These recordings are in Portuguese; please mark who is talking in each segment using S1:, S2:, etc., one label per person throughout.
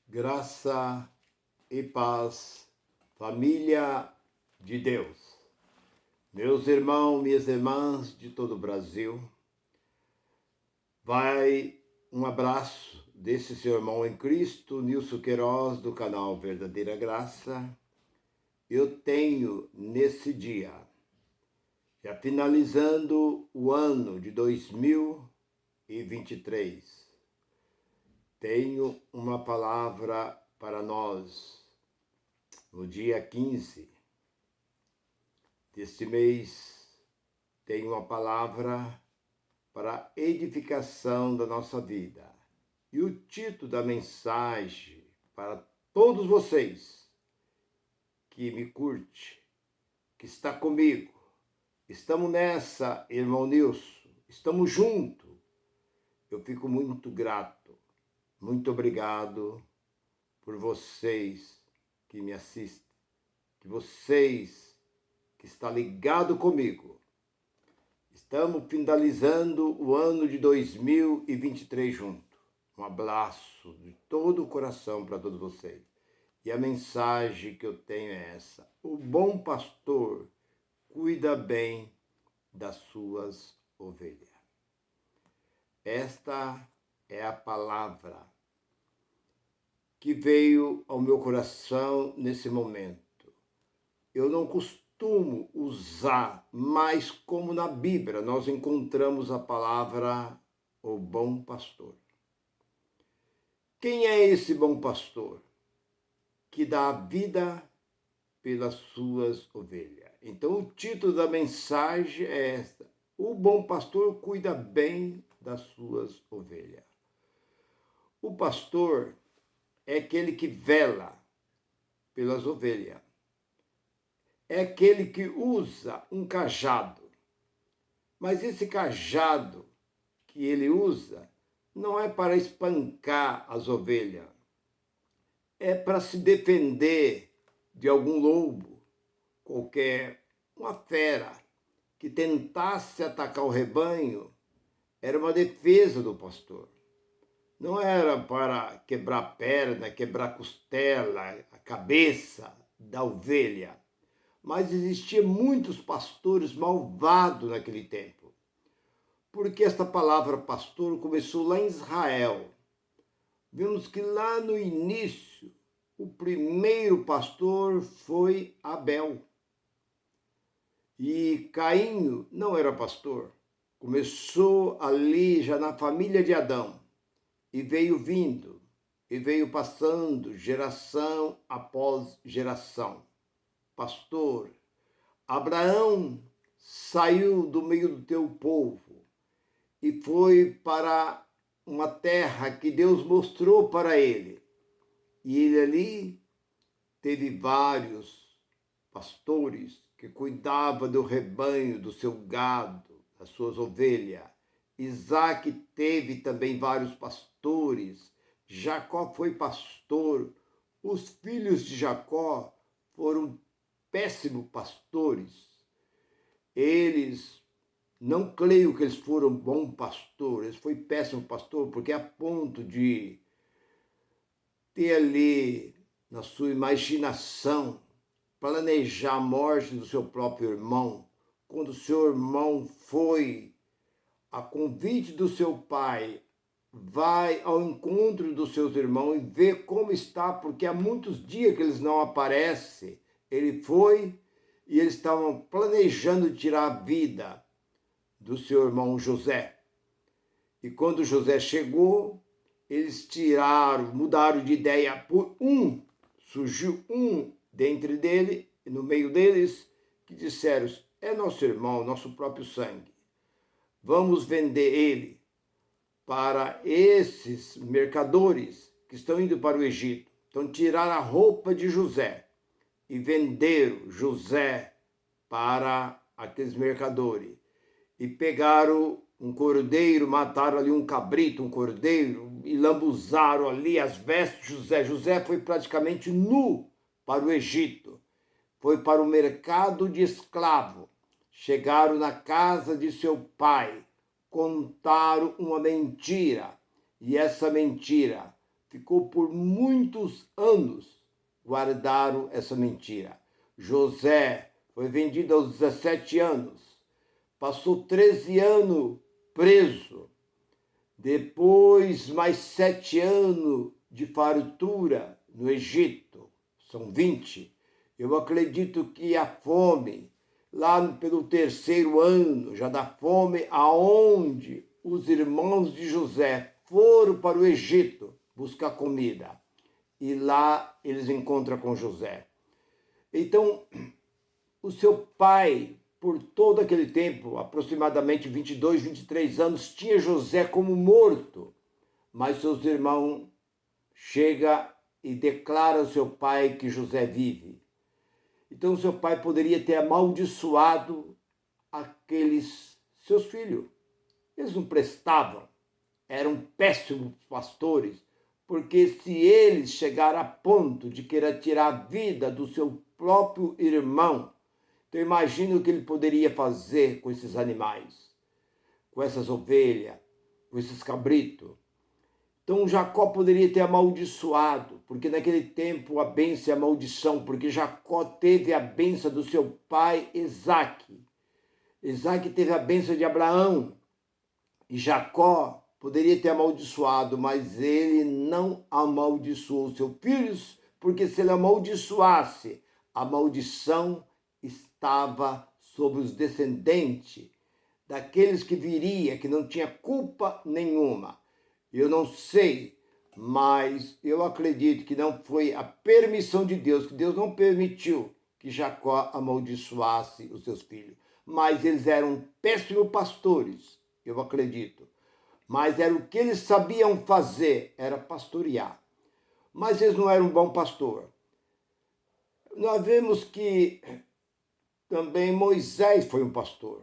S1: Graça e paz, família de Deus. Meus irmãos, minhas irmãs de todo o Brasil, vai um abraço desse seu irmão em Cristo, Nilson Queiroz, do canal Verdadeira Graça. Eu tenho nesse dia, já finalizando o ano de 2023, tenho uma palavra para nós. No dia 15 deste mês, tenho uma palavra para a edificação da nossa vida. E o título da mensagem para todos vocês que me curte, que está comigo, estamos nessa, irmão Nilson, estamos juntos. Eu fico muito grato, muito obrigado por vocês que me assistem, que vocês que estão ligados comigo. Estamos finalizando o ano de 2023 junto. Um abraço de todo o coração para todos vocês. E a mensagem que eu tenho é essa: o bom pastor cuida bem das suas ovelhas. Esta é a palavra que veio ao meu coração nesse momento. Eu não costumo usar, mas como na Bíblia nós encontramos a palavra o bom pastor. Quem é esse bom pastor que dá a vida pelas suas ovelhas? Então o título da mensagem é esta: o bom pastor cuida bem das suas ovelhas. O pastor é aquele que vela pelas ovelhas. É aquele que usa um cajado. Mas esse cajado que ele usa não é para espancar as ovelhas. É para se defender de algum lobo, qualquer, uma fera que tentasse atacar o rebanho. Era uma defesa do pastor. Não era para quebrar perna, quebrar costela, a cabeça da ovelha. Mas existiam muitos pastores malvados naquele tempo. Porque esta palavra pastor começou lá em Israel. Vemos que lá no início, o primeiro pastor foi Abel. E Caim não era pastor. Começou ali já na família de Adão. E veio vindo, e veio passando geração após geração. Pastor, Abraão saiu do meio do teu povo e foi para uma terra que Deus mostrou para ele. E ele ali teve vários pastores que cuidavam do rebanho, do seu gado, das suas ovelhas. Isaac teve também vários pastores. Jacó foi pastor. Os filhos de Jacó foram péssimos pastores. Eles, não creio que eles foram bons pastores, eles foram péssimos pastores, porque a ponto de ter ali, na sua imaginação, planejar a morte do seu próprio irmão, quando o seu irmão foi, a convite do seu pai, vai ao encontro dos seus irmãos e vê como está, porque há muitos dias que eles não aparecem. Ele foi e eles estavam planejando tirar a vida do seu irmão José. E quando José chegou, eles mudaram de ideia por um. Surgiu um dentre dele, no meio deles, que disseram: é nosso irmão, nosso próprio sangue. Vamos vender ele para esses mercadores que estão indo para o Egito. Então tiraram a roupa de José e venderam José para aqueles mercadores. E pegaram um cordeiro, mataram ali um cabrito, um cordeiro, e lambuzaram ali as vestes de José. José foi praticamente nu para o Egito. Foi para o mercado de escravo. Chegaram na casa de seu pai, contaram uma mentira. E essa mentira ficou por muitos anos guardaram essa mentira. José foi vendido aos 17 anos, passou 13 anos preso, depois mais 7 anos de fartura no Egito, são 20. Eu acredito que a fome, lá pelo 3º ano, já da fome, aonde os irmãos de José foram para o Egito buscar comida. E lá eles encontram com José. Então, o seu pai, por todo aquele tempo, aproximadamente 22, 23 anos, tinha José como morto. Mas seus irmãos chegam e declaram ao seu pai que José vive. Então, seu pai poderia ter amaldiçoado aqueles seus filhos. Eles não prestavam, eram péssimos pastores, porque se eles chegaram a ponto de querer tirar a vida do seu próprio irmão, então imagina o que ele poderia fazer com esses animais, com essas ovelhas, com esses cabritos. Então Jacó poderia ter amaldiçoado, porque naquele tempo a bênção é a maldição, porque Jacó teve a bênção do seu pai Isaque. Isaque teve a bênção de Abraão. E Jacó poderia ter amaldiçoado, mas ele não amaldiçoou seus filhos, porque se ele amaldiçoasse, a maldição estava sobre os descendentes daqueles que viria, que não tinha culpa nenhuma. Eu não sei, mas eu acredito que não foi a permissão de Deus, que Deus não permitiu que Jacó amaldiçoasse os seus filhos. Mas eles eram péssimos pastores, eu acredito. Mas era o que eles sabiam fazer, era pastorear. Mas eles não eram um bom pastor. Nós vemos que também Moisés foi um pastor.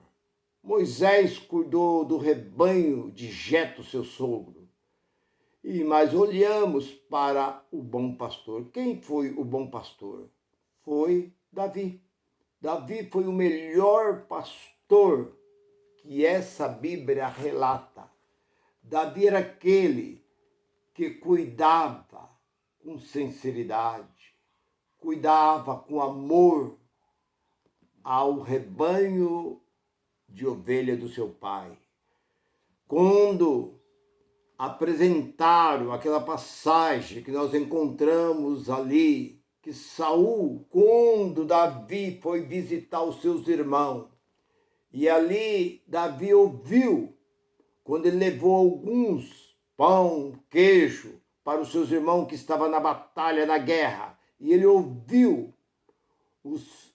S1: Moisés cuidou do rebanho de Jetro, seu sogro. Mas olhamos para o bom pastor. Quem foi o bom pastor? Foi Davi. Davi foi o melhor pastor que essa Bíblia relata. Davi era aquele que cuidava com sinceridade, cuidava com amor ao rebanho de ovelha do seu pai. Quando apresentaram aquela passagem que nós encontramos ali, que Saul, quando Davi foi visitar os seus irmãos, e ali Davi ouviu, quando ele levou alguns pão, queijo, para os seus irmãos que estavam na batalha, na guerra, e ele ouviu os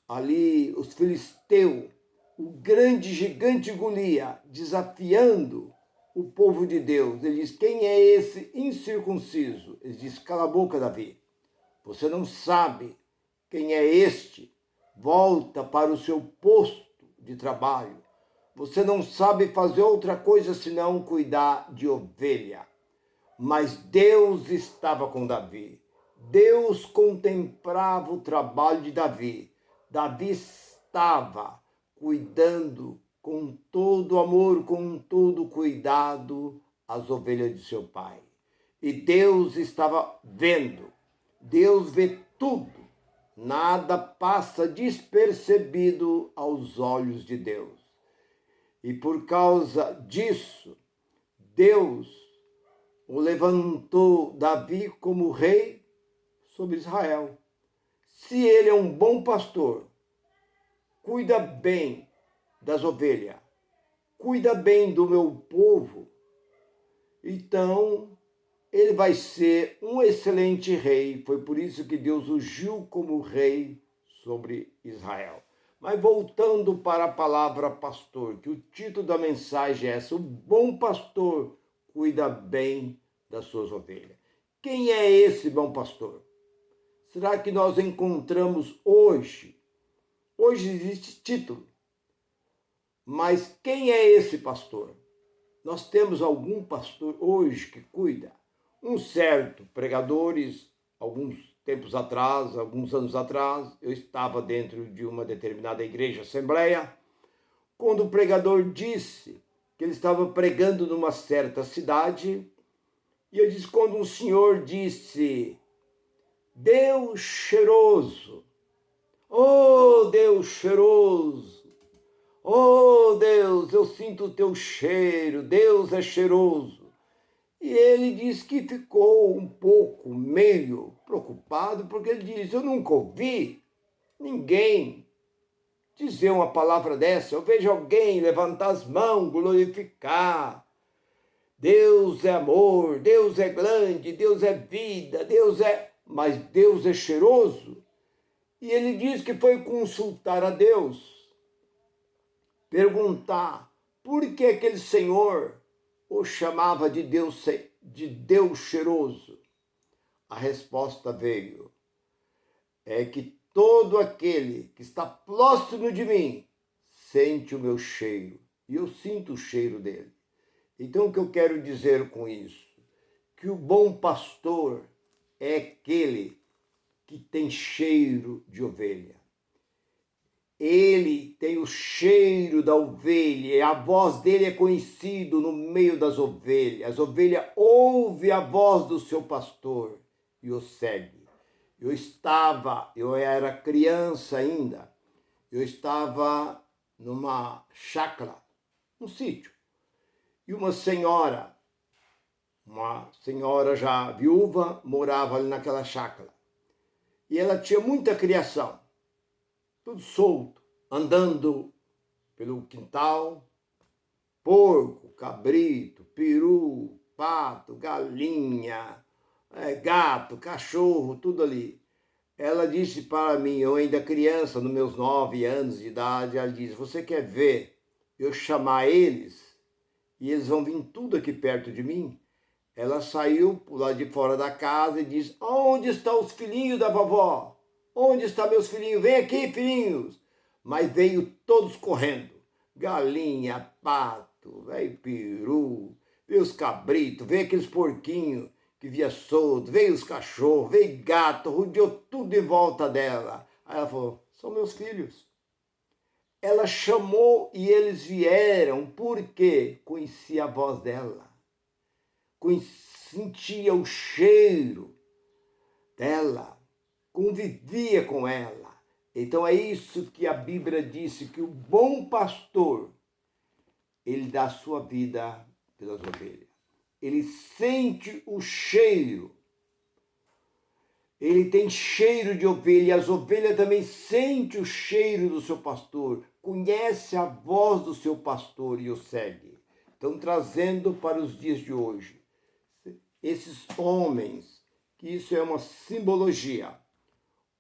S1: filisteus, o grande gigante Golias, desafiando o povo de Deus. Ele diz: quem é esse incircunciso? Ele diz: cala a boca, Davi. Você não sabe quem é este. Volta para o seu posto de trabalho. Você não sabe fazer outra coisa senão cuidar de ovelha. Mas Deus estava com Davi. Deus contemplava o trabalho de Davi. Davi estava cuidando com todo amor, com todo cuidado, as ovelhas de seu pai. E Deus estava vendo. Deus vê tudo. Nada passa despercebido aos olhos de Deus. E por causa disso, Deus o levantou Davi como rei sobre Israel. Se ele é um bom pastor, cuida bem das ovelhas, cuida bem do meu povo, então ele vai ser um excelente rei. Foi por isso que Deus ungiu como rei sobre Israel. Mas voltando para a palavra pastor, que o título da mensagem é essa: o bom pastor cuida bem das suas ovelhas. Quem é esse bom pastor? Será que nós encontramos hoje? Hoje existe título. Mas quem é esse pastor? Nós temos algum pastor hoje que cuida? Um certo pregadores, alguns tempos atrás, alguns anos atrás, eu estava dentro de uma determinada igreja, assembleia, quando o pregador disse que ele estava pregando numa certa cidade E eu disse, quando um senhor disse, Deus cheiroso, oh Deus cheiroso, oh Deus, eu sinto o teu cheiro, Deus é cheiroso. E ele disse que ficou um pouco, meio preocupado, porque ele disse, eu nunca ouvi ninguém dizer uma palavra dessa. Eu vejo alguém levantar as mãos, glorificar. Deus é amor, Deus é grande, Deus é vida, Deus é... Mas Deus é cheiroso. E ele disse que foi consultar a Deus, perguntar por que aquele Senhor o chamava de Deus cheiroso. A resposta veio, é que todo aquele que está próximo de mim sente o meu cheiro, e eu sinto o cheiro dele. Então, o que eu quero dizer com isso? Que o bom pastor é aquele que tem cheiro de ovelha. Ele tem o cheiro da ovelha, e a voz dele é conhecida no meio das ovelhas. As ovelhas ouvem a voz do seu pastor e o segue. Eu era criança ainda, eu estava numa chácara, um sítio, e uma senhora já viúva, morava ali naquela chácara. E ela tinha muita criação, tudo solto, andando pelo quintal, porco, cabrito, peru, pato, galinha, gato, cachorro, tudo ali. Ela disse para mim, eu ainda criança, nos meus 9 anos de idade, ela disse, você quer ver eu chamar eles e eles vão vir tudo aqui perto de mim? Ela saiu por lá de fora da casa e disse, onde estão os filhinhos da vovó? Onde estão meus filhinhos? Vem aqui, filhinhos! Mas veio todos correndo. Galinha, pato, veio peru, veio os cabritos, veio aqueles porquinhos que via solto, veio os cachorros, veio gato, rodeou tudo em volta dela. Aí ela falou, são meus filhos. Ela chamou e eles vieram porque conhecia a voz dela. Sentia o cheiro dela, convivia com ela. Então é isso que a Bíblia disse, que o bom pastor, ele dá a sua vida pelas ovelhas. Ele sente o cheiro. Ele tem cheiro de ovelha, e as ovelhas também sentem o cheiro do seu pastor, conhece a voz do seu pastor e o segue. Então, trazendo para os dias de hoje, esses homens, que isso é uma simbologia.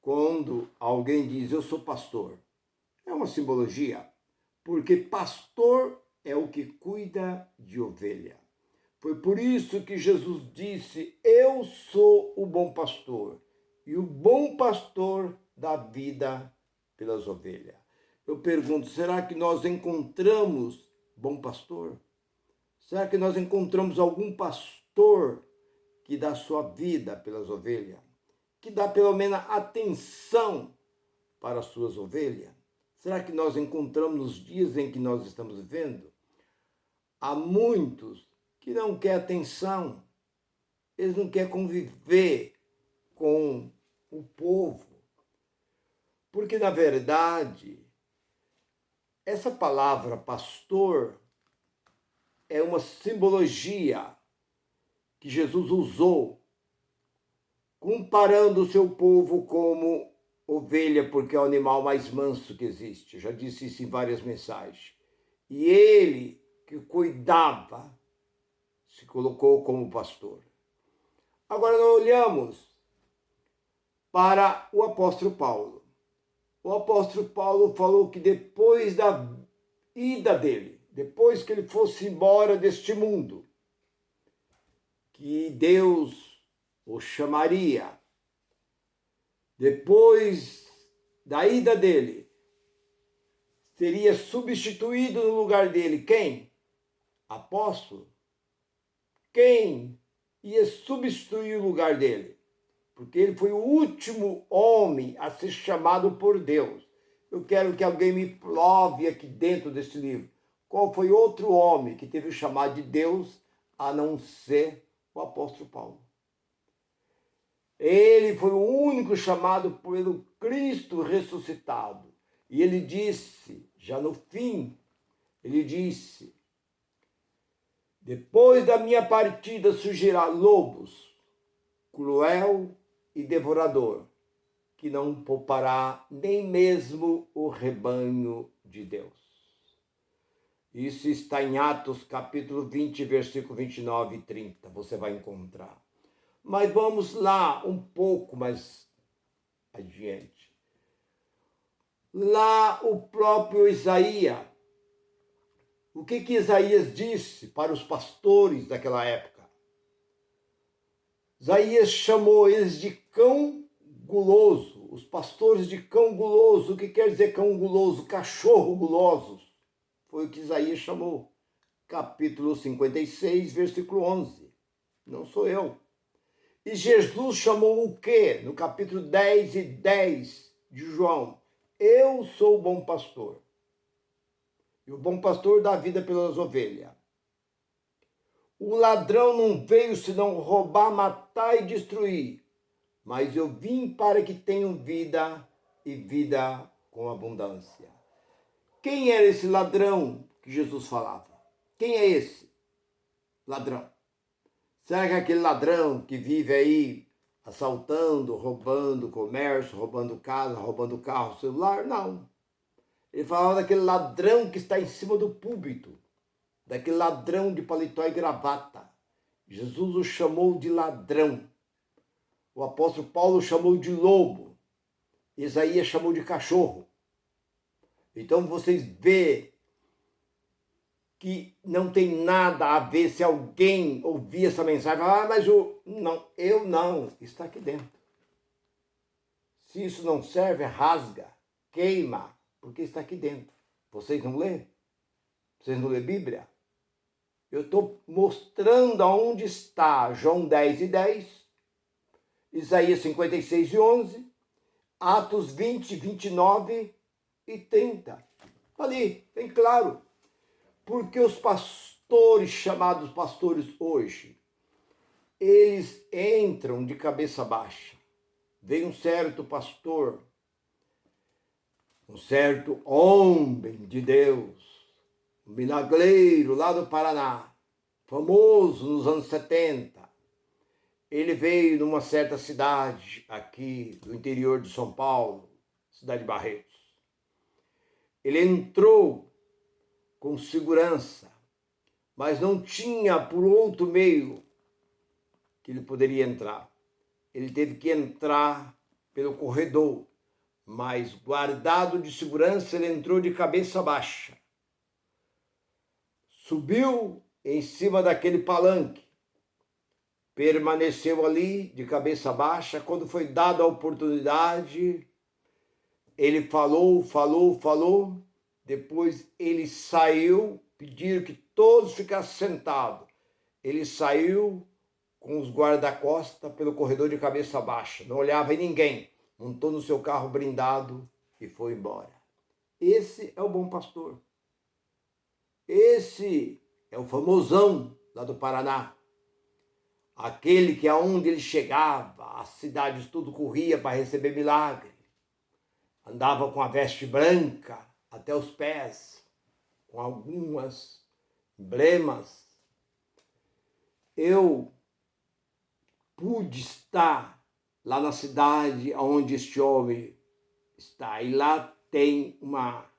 S1: Quando alguém diz, eu sou pastor, é uma simbologia, porque pastor é o que cuida de ovelha. Foi por isso que Jesus disse, eu sou o bom pastor, e o bom pastor dá vida pelas ovelhas. Eu pergunto, será que nós encontramos bom pastor? Será que nós encontramos algum pastor que dá sua vida pelas ovelhas? Que dá pelo menos atenção para as suas ovelhas? Será que nós encontramos nos dias em que nós estamos vivendo? Há muitos que não querem atenção, eles não querem conviver com o povo. Porque, na verdade, essa palavra pastor é uma simbologia que Jesus usou, comparando o seu povo como ovelha, porque é o animal mais manso que existe. Eu já disse isso em várias mensagens. E ele, que cuidava, se colocou como pastor. Agora nós olhamos para o apóstolo Paulo. O apóstolo Paulo falou que depois da ida dele, depois que ele fosse embora deste mundo, que Deus o chamaria. Depois da ida dele, seria substituído no lugar dele quem? Apóstolo. Quem ia substituir o lugar dele? Porque ele foi o último homem a ser chamado por Deus. Eu quero que alguém me prove aqui dentro desse livro qual foi outro homem que teve o chamado de Deus a não ser o apóstolo Paulo. Ele foi o único chamado pelo Cristo ressuscitado. E ele disse, já no fim, ele disse: depois da minha partida surgirá lobos, cruel e devorador, que não poupará nem mesmo o rebanho de Deus. Isso está em Atos capítulo 20, versículo 29 e 30, você vai encontrar. Mas vamos lá um pouco mais adiante. Lá o próprio Isaías, o que Isaías disse para os pastores daquela época? Isaías chamou eles de cão guloso, os pastores de cão guloso. O que quer dizer cão guloso? Cachorro gulosos. Foi o que Isaías chamou. Capítulo 56, versículo 11. Não sou eu. E Jesus chamou o quê? No capítulo 10 e 10 de João. Eu sou o bom pastor. E o bom pastor dá vida pelas ovelhas. O ladrão não veio senão roubar, matar e destruir. Mas eu vim para que tenham vida e vida com abundância. Quem era esse ladrão que Jesus falava? Quem é esse ladrão? Será que é aquele ladrão que vive aí assaltando, roubando comércio, roubando casa, roubando carro, celular? Não. Ele falava daquele ladrão que está em cima do púlpito, daquele ladrão de paletó e gravata. Jesus o chamou de ladrão. O apóstolo Paulo chamou de lobo. Isaías chamou de cachorro. Então vocês vê que não tem nada a ver se alguém ouvir essa mensagem. Mas eu não. Está aqui dentro. Se isso não serve, rasga, queima, porque está aqui dentro. Vocês não lêem? Vocês não lêem Bíblia? Eu estou mostrando aonde está João 10 e 10, Isaías 56 e 11, Atos 20, 29 e 30. Ali, bem claro. Porque os pastores, chamados pastores hoje, eles entram de cabeça baixa. Veio um certo pastor, um certo homem de Deus, um milagreiro lá do Paraná, famoso nos anos 70. Ele veio numa certa cidade aqui do interior de São Paulo, cidade de Barretos. Ele entrou com segurança, mas não tinha por outro meio que ele poderia entrar. Ele teve que entrar pelo corredor, mas guardado de segurança, ele entrou de cabeça baixa. Subiu em cima daquele palanque, permaneceu ali de cabeça baixa. Quando foi dada a oportunidade, ele falou. Depois ele saiu, pediram que todos ficassem sentados. Ele saiu com os guarda-costas pelo corredor de cabeça baixa, não olhava em ninguém, montou no seu carro blindado e foi embora. Esse é o bom pastor. Esse é o famosão lá do Paraná. Aquele que aonde ele chegava, as cidades tudo corria para receber milagre. Andava com a veste branca até os pés, com algumas emblemas. Eu pude estar lá na cidade onde este homem está. E lá tem uma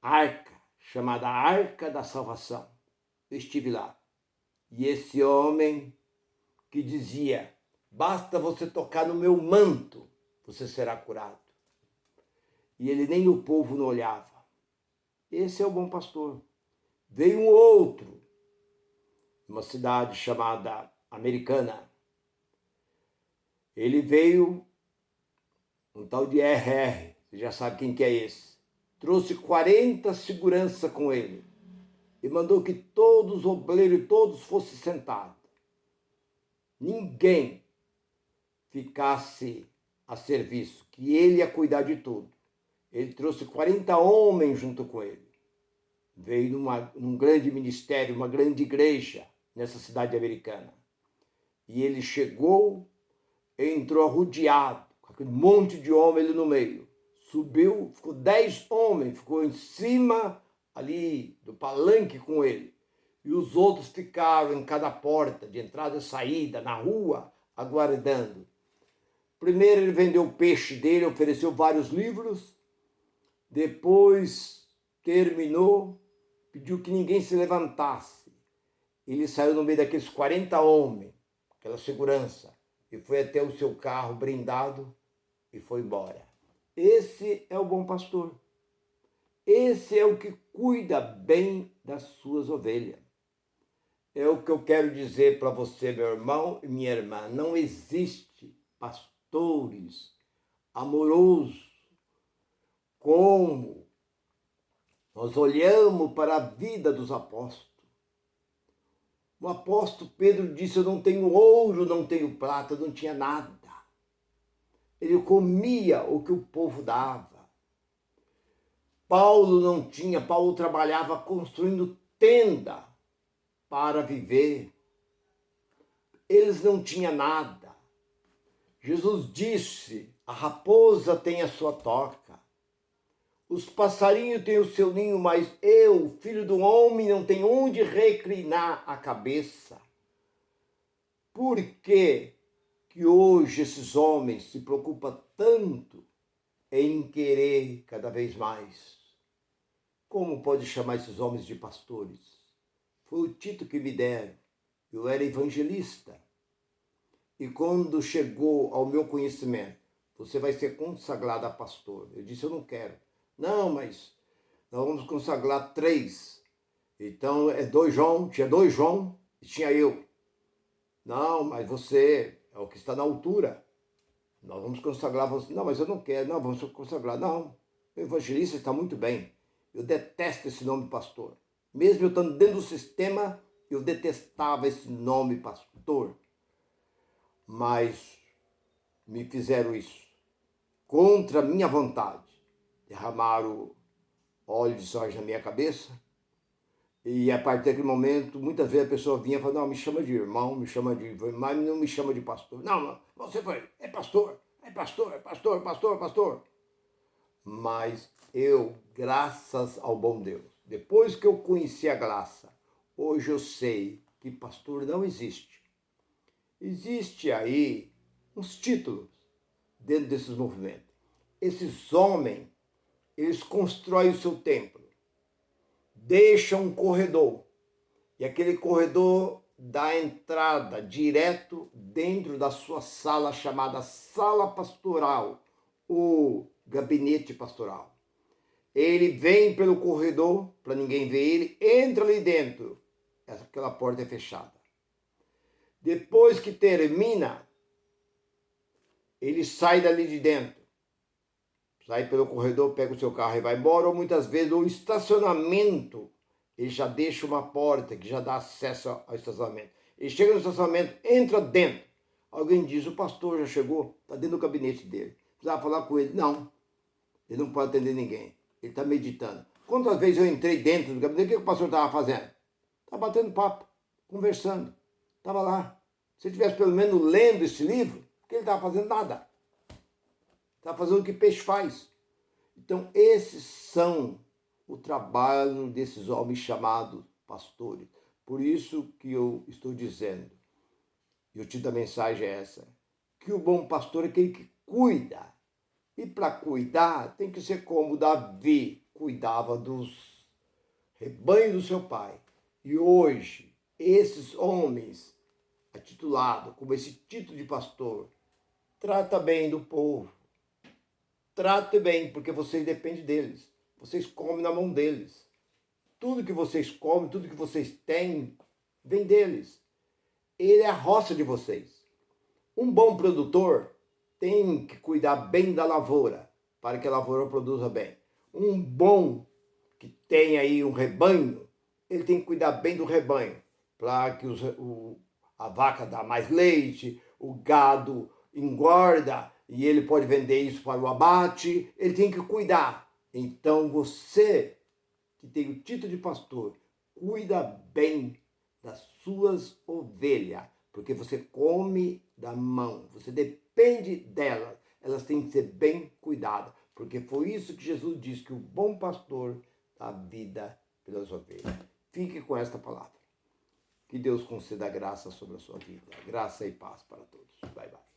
S1: arca, chamada Arca da Salvação. Eu estive lá. E esse homem que dizia: basta você tocar no meu manto, você será curado. E ele nem o povo não olhava. Esse é o bom pastor. Veio um outro, uma cidade chamada Americana. Ele veio, um tal de RR, você já sabe quem que é esse. Trouxe 40 segurança com ele e mandou que todos os obreiros, todos fossem sentados. Ninguém ficasse a serviço, que ele ia cuidar de tudo. Ele trouxe 40 homens junto com ele. Veio num grande ministério, uma grande igreja nessa cidade americana. E ele chegou, entrou arrodeado, com aquele monte de homem ali no meio. Subiu, ficou 10 homens, ficou em cima ali do palanque com ele. E os outros ficaram em cada porta, de entrada e saída, na rua, aguardando. Primeiro ele vendeu o peixe dele, ofereceu vários livros. Depois terminou, pediu que ninguém se levantasse. Ele saiu no meio daqueles 40 homens, aquela segurança, e foi até o seu carro blindado e foi embora. Esse é o bom pastor. Esse é o que cuida bem das suas ovelhas. É o que eu quero dizer para você, meu irmão e minha irmã. Não existe pastores amorosos como nós olhamos para a vida dos apóstolos. O apóstolo Pedro disse: eu não tenho ouro, não tenho prata, não tinha nada. Ele comia o que o povo dava. Paulo não tinha, Paulo trabalhava construindo tenda para viver. Eles não tinham nada. Jesus disse: a raposa tem a sua toca, os passarinhos têm o seu ninho, mas eu, filho do homem, não tenho onde reclinar a cabeça. Por que hoje esses homens se preocupam tanto em querer cada vez mais? Como pode chamar esses homens de pastores? Foi o título que me deram. Eu era evangelista. E quando chegou ao meu conhecimento, você vai ser consagrado a pastor. Eu disse: eu não quero. Não, mas nós vamos consagrar 3. Então é 2 João, tinha 2 João e tinha eu. Não, mas você é o que está na altura. Nós vamos consagrar você. Não, mas eu não quero. Não, vamos consagrar. Não, o evangelista está muito bem. Eu detesto esse nome pastor. Mesmo eu estando dentro do sistema, eu detestava esse nome pastor. Mas me fizeram isso contra a minha vontade. Derramaram óleo de soja na minha cabeça. E a partir daquele momento, muitas vezes a pessoa vinha e falava: não, me chama de irmão, me chama de... mas não me chama de pastor. Não, não, você foi, é pastor, é pastor, é pastor, pastor, pastor. Mas eu, graças ao bom Deus, depois que eu conheci a graça, hoje eu sei que pastor não existe. Existe aí uns títulos dentro desses movimentos. Esses homens, eles constroem o seu templo, deixam um corredor, e aquele corredor dá entrada direto dentro da sua sala chamada sala pastoral, ou gabinete pastoral. Ele vem pelo corredor, para ninguém ver ele, entra ali dentro, aquela porta é fechada. Depois que termina, ele sai dali de dentro, sai pelo corredor, pega o seu carro e vai embora, ou muitas vezes o estacionamento, ele já deixa uma porta que já dá acesso ao estacionamento. Ele chega no estacionamento, entra dentro. Alguém diz: o pastor já chegou, está dentro do gabinete dele. Precisava falar com ele. Não, ele não pode atender ninguém. Ele está meditando. Quantas vezes eu entrei dentro do gabinete, o que o pastor estava fazendo? Estava batendo papo, conversando. Estava lá. Se ele estivesse pelo menos lendo esse livro, porque ele estava fazendo nada. Estava fazendo o que peixe faz. Então, esses são o trabalho desses homens chamados pastores. Por isso que eu estou dizendo, e o título da mensagem é essa, que o bom pastor é aquele que cuida. E para cuidar, tem que ser como Davi cuidava dos rebanhos do seu pai. E hoje, esses homens, intitulados como esse título de pastor, trata bem do povo. Trate bem, porque vocês dependem deles. Vocês comem na mão deles. Tudo que vocês comem, tudo que vocês têm, vem deles. Ele é a roça de vocês. Um bom produtor tem que cuidar bem da lavoura, para que a lavoura produza bem. Um bom que tem aí um rebanho, ele tem que cuidar bem do rebanho, para que a vaca dá mais leite, o gado engorda, e ele pode vender isso para o abate, ele tem que cuidar. Então você, que tem o título de pastor, cuida bem das suas ovelhas, porque você come da mão, você depende delas, elas têm que ser bem cuidadas, porque foi isso que Jesus disse, que o bom pastor dá vida pelas ovelhas. Fique com esta palavra. Que Deus conceda graça sobre a sua vida. Graça e paz para todos. Bye, bye.